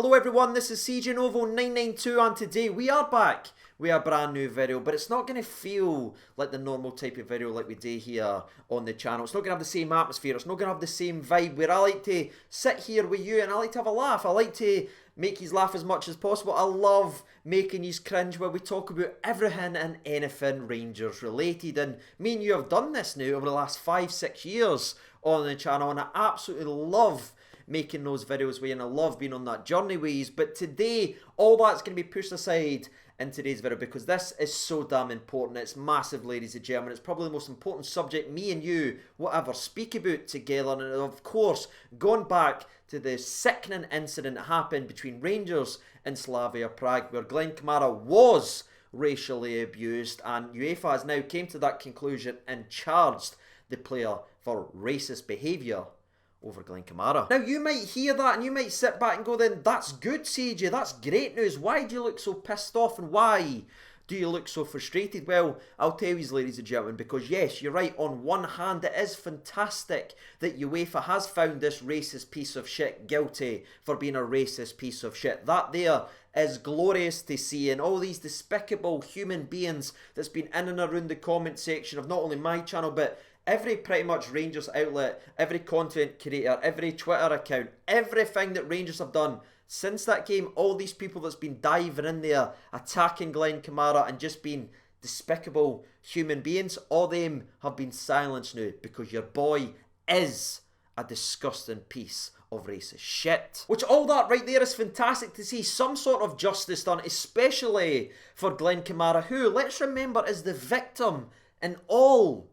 Hello everyone, this is CJ Novo 992 and today we are back with a brand new video, but it's not going to feel like the normal type of video like we do here on the channel. It's not going to have the same atmosphere, it's not going to have the same vibe where I like to sit here with you and I like to have a laugh. I like to make you laugh as much as possible. I love making you cringe where we talk about everything and anything Rangers related, and me and you have done this now over the last 5-6 years on the channel, and I absolutely love making those videos with you, and I love being on that journey with you. But today, all that's going to be pushed aside in today's video because this is so damn important. It's massive, ladies and gentlemen. It's probably the most important subject me and you will ever speak about together. And of course, gone back to the sickening incident that happened between Rangers and Slavia Prague, where Glen Kamara was racially abused, and Uefa has now came to that conclusion and charged the player for racist behaviour over Glen Kamara. Now you might hear that and you might sit back and go, then that's good, CJ, that's great news. Why do you look so pissed off and why do you look so frustrated? Well, I'll tell you, ladies and gentlemen, because yes, you're right. On one hand, it is fantastic that UEFA has found this racist piece of shit guilty for being a racist piece of shit. That there is glorious to see, and all these despicable human beings that's been in and around the comment section of not only my channel, but every pretty much Rangers outlet, every content creator, every Twitter account, everything that Rangers have done since that game, all these people that's been diving in there, attacking Glen Kamara and just being despicable human beings, all them have been silenced now because your boy is a disgusting piece of racist shit. Which all that right there is fantastic to see some sort of justice done, especially for Glen Kamara, who, let's remember, is the victim in all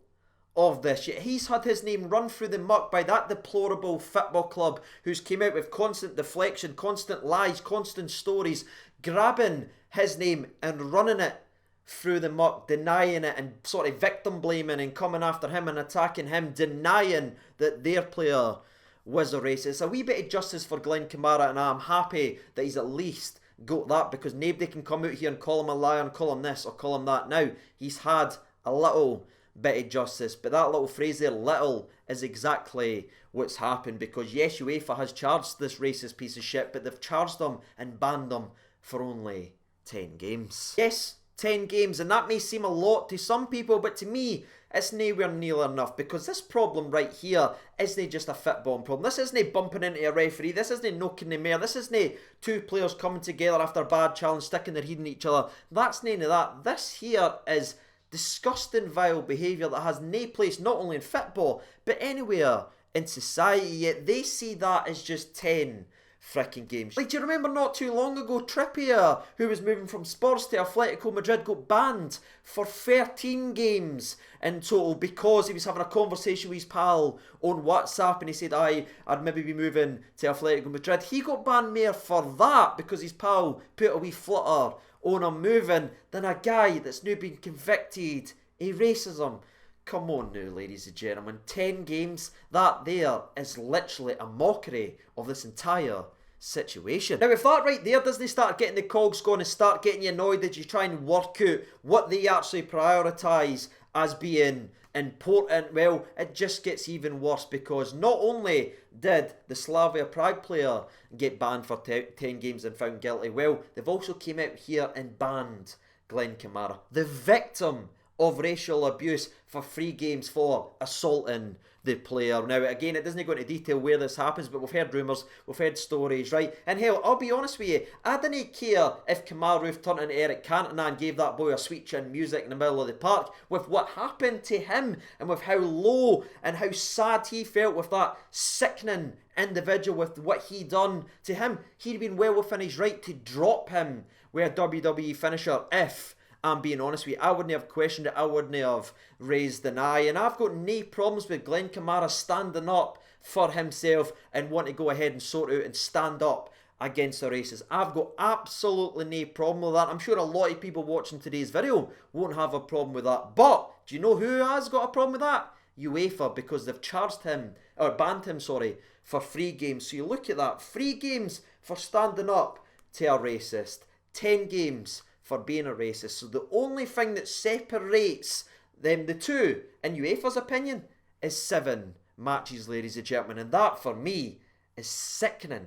of this. Yet he's had his name run through the muck by that deplorable football club who's came out with constant deflection, constant lies, constant stories, grabbing his name and running it through the muck, denying it and sort of victim blaming and coming after him and attacking him, denying that their player was a racist. A wee bit of justice for Glen Kamara, and I'm happy that he's at least got that, because nobody can come out here and call him a liar and call him this or call him that. Now, he's had a little bit of justice, but that little phrase there, little, is exactly what's happened, because yes, UEFA has charged this racist piece of shit, but they've charged him and banned him for only 10 games. Yes, 10 games, and that may seem a lot to some people, but to me, it's nowhere near enough, because this problem right here isn't just a football problem. This isn't bumping into a referee, this isn't knocking the mare, this isn't two players coming together after a bad challenge, sticking their head in each other. That's none of that. This here is disgusting, vile behaviour that has no place not only in football but anywhere in society, yet they see that as just 10 fricking games. Like, do you remember not too long ago, Trippier, who was moving from Spurs to Atletico Madrid, got banned for 13 games in total because he was having a conversation with his pal on WhatsApp and he said, I'd maybe be moving to Atletico Madrid. He got banned more for that because his pal put a wee flutter on him moving than a guy that's now been convicted of racism. Come on now, ladies and gentlemen. 10 games, that there is literally a mockery of this entire situation. Now, if that right there doesn't start getting the cogs going and start getting you annoyed that you try and work out what they actually prioritise as being important, well, it just gets even worse, because not only did the Slavia Prague player get banned for 10 games and found guilty, well, they've also came out here and banned Glen Kamara, the victim of racial abuse, for 3 games for assaulting the player. Now, again, it doesn't go into detail where this happens, but we've heard rumours, we've heard stories, right? And hell, I'll be honest with you, I didn't care if Kamara turned into Eric Cantona and gave that boy a sweet chin music in the middle of the park. With what happened to him and with how low and how sad he felt with that sickening individual, with what he done to him, he'd been well within his right to drop him with a WWE finisher if I'm being honest with you. I wouldn't have questioned it, I wouldn't have raised an eye, and I've got no problems with Glen Kamara standing up for himself and want to go ahead and sort out and stand up against the racists. I've got absolutely no problem with that. I'm sure a lot of people watching today's video won't have a problem with that, but do you know who has got a problem with that? UEFA, because they've charged him, or banned him, sorry, for 3 games. So you look at that, 3 games for standing up to a racist, 10 games for being a racist. So the only thing that separates them, the two, in UEFA's opinion, is 7 matches, ladies and gentlemen. And that, for me, is sickening.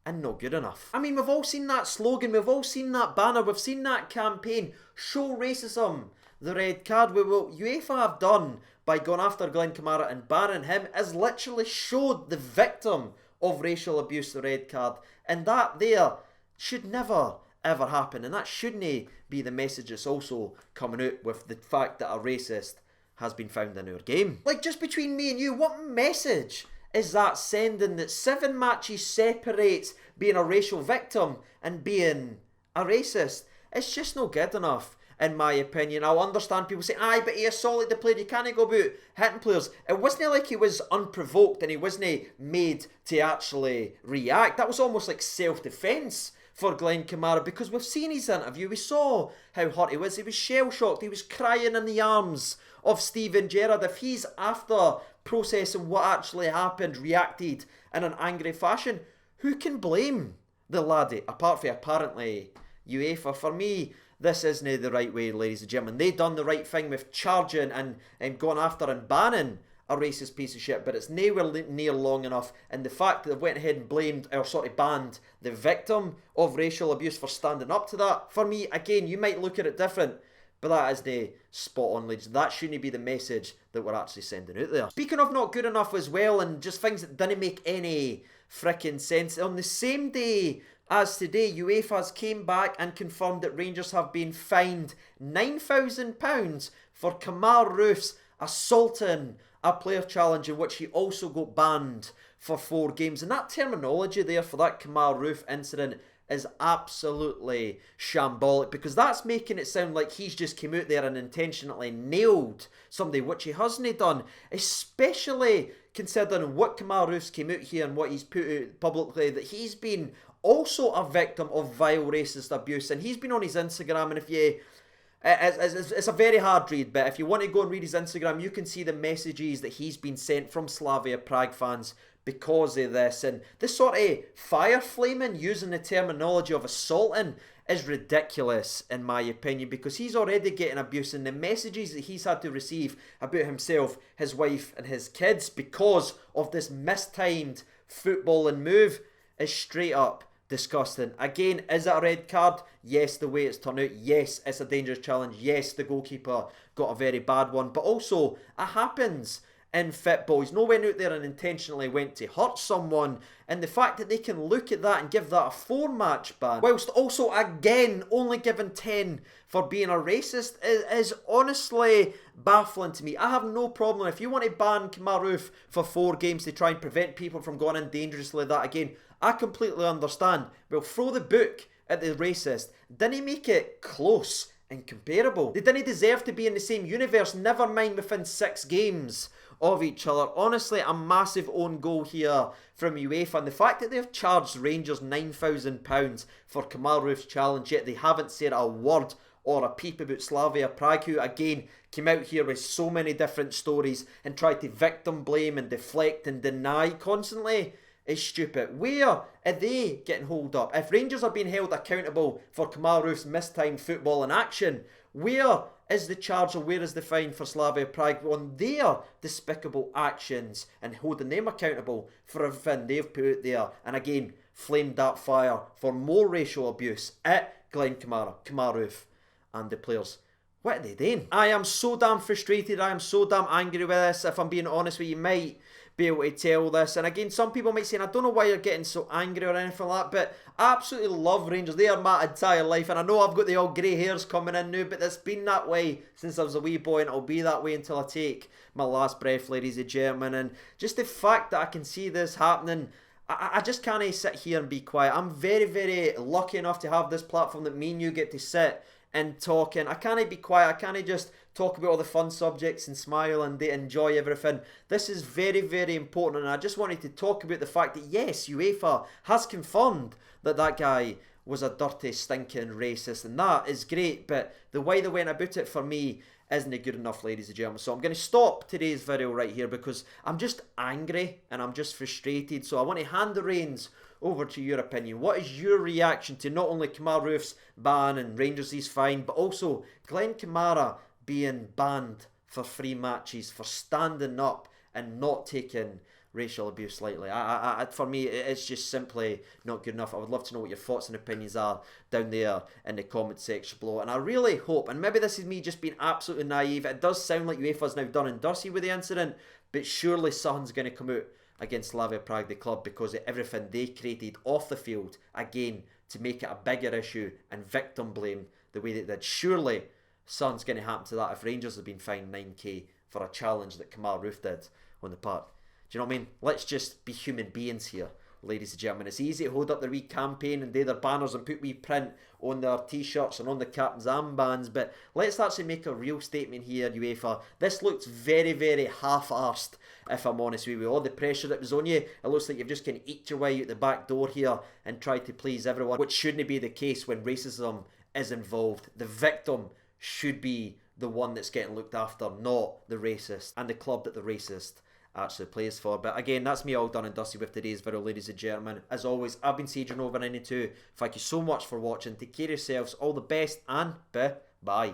and not good enough. I mean, we've all seen that slogan, we've all seen that banner, we've seen that campaign, show racism, the red card. What UEFA have done by going after Glen Kamara and banning him is literally showed the victim of racial abuse the red card, and that there should never ever happen, and that shouldn't be the message that's also coming out with the fact that a racist has been found in our game. Like, just between me and you, what message is that sending, that 7 matches separates being a racial victim and being a racist? It's just not good enough, in my opinion. I'll understand people say, aye, but he assaulted the player, you can't go about hitting players. It wasn't like he was unprovoked and he wasn't made to actually react. That was almost like self-defence for Glen Kamara, because we've seen his interview, we saw how hurt he was shell-shocked, he was crying in the arms of Steven Gerrard. If he's, after processing what actually happened, reacted in an angry fashion, who can blame the laddie, apart from apparently UEFA? For me, this isn't the right way, ladies and gentlemen. They done the right thing with charging and going after and banning a racist piece of shit, but it's nowhere near long enough, and the fact that they went ahead and banned the victim of racial abuse for standing up to that, for me, again, you might look at it different, but that is the spot on, ladies. That shouldn't be the message that we're actually sending out there. Speaking of not good enough as well, and just things that didn't make any fricking sense, on the same day as today, UEFA's came back and confirmed that Rangers have been fined £9,000 for Kamara Roofe's assaulting a player challenge in which he also got banned for 4 games. And that terminology there for that Kamara Roofe incident is absolutely shambolic, because that's making it sound like he's just came out there and intentionally nailed somebody, which he hasn't done, especially considering what Kamara Roofe's came out here and what he's put out publicly, that he's been also a victim of vile racist abuse, and he's been on his Instagram, and if you it's a very hard read, but if you want to go and read his Instagram, you can see the messages that he's been sent from Slavia Prague fans because of this. And this sort of fire flaming, using the terminology of assaulting, is ridiculous in my opinion, because he's already getting abuse, and the messages that he's had to receive about himself, his wife and his kids because of this mistimed footballing move is straight up disgusting. Again, is it a red card? Yes, the way it's turned out. Yes, it's a dangerous challenge. Yes, the goalkeeper got a very bad one. But also, it happens in football. He's not went out there and intentionally went to hurt someone. And the fact that they can look at that and give that a 4-match ban, whilst also, again, only given 10 for being a racist, is honestly baffling to me. I have no problem. If you want to ban Kamara Roofe for 4 games to try and prevent people from going in dangerously, that again, I completely understand. Well, throw the book at the racist. Didn't he make it close and comparable? They didn't deserve to be in the same universe, never mind within 6 games of each other. Honestly, a massive own goal here from UEFA, and the fact that they've charged Rangers £9,000 for Kamara Roofe's challenge, yet they haven't said a word or a peep about Slavia Prague, who again came out here with so many different stories and tried to victim blame and deflect and deny constantly, is stupid. Where are they getting hold up? If Rangers are being held accountable for Kamara Roofe's mistimed football in action, where is the charge or where is the fine for Slavia Prague on their despicable actions and holding them accountable for everything they've put out there? And again, flamed that fire for more racial abuse at Glen Kamara, Kamara Roofe and the players. What are they doing? I am so damn frustrated. I am so damn angry with this. If I'm being honest with you, might be able to tell this. And again, some people might say, and I don't know why you're getting so angry or anything like that, but I absolutely love Rangers. They are my entire life, and I know I've got the old grey hairs coming in now, but it's been that way since I was a wee boy, and it'll be that way until I take my last breath, ladies and gentlemen. And just the fact that I can see this happening, I just can't sit here and be quiet. I'm very, very lucky enough to have this platform that me and you get to sit and talk, and I can't be quiet. I can't just talk about all the fun subjects and smile and enjoy everything. This is very, very important, and I just wanted to talk about the fact that yes, UEFA has confirmed that that guy was a dirty, stinking racist, and that is great, but the way they went about it for me isn't good enough, ladies and gentlemen. So I'm going to stop today's video right here because I'm just angry and I'm just frustrated. So I want to hand the reins over to your opinion. What is your reaction to not only Kamara Roofe's ban and Rangers' fine, but also Glen Kamara being banned for 3 matches for standing up and not taking racial abuse slightly. For me, it's just simply not good enough. I would love to know what your thoughts and opinions are down there in the comment section below. And I really hope, and maybe this is me just being absolutely naive, it does sound like UEFA's now done and dusted with the incident, but surely something's going to come out against Slavia Prague, the club, because of everything they created off the field, again, to make it a bigger issue and victim blame the way that they did. Surely something's going to happen to that if Rangers have been fined 9k for a challenge that Kamara Roofe did on the park. Do you know what I mean? Let's just be human beings here, ladies and gentlemen. It's easy to hold up their wee campaign and do their banners and put wee print on their t-shirts and on the captain's armbands, but let's actually make a real statement here, UEFA. This looks very, very half-arsed, if I'm honest with you. All the pressure that was on you, it looks like you've just kind of eked your way out the back door here and tried to please everyone, which shouldn't be the case when racism is involved. The victim should be the one that's getting looked after, not the racist, and the club that the racist actually plays for. But again, that's me all done and dusted with today's video, ladies and gentlemen. As always, I've been Sage92. Thank you so much for watching. Take care of yourselves. All the best, and bye.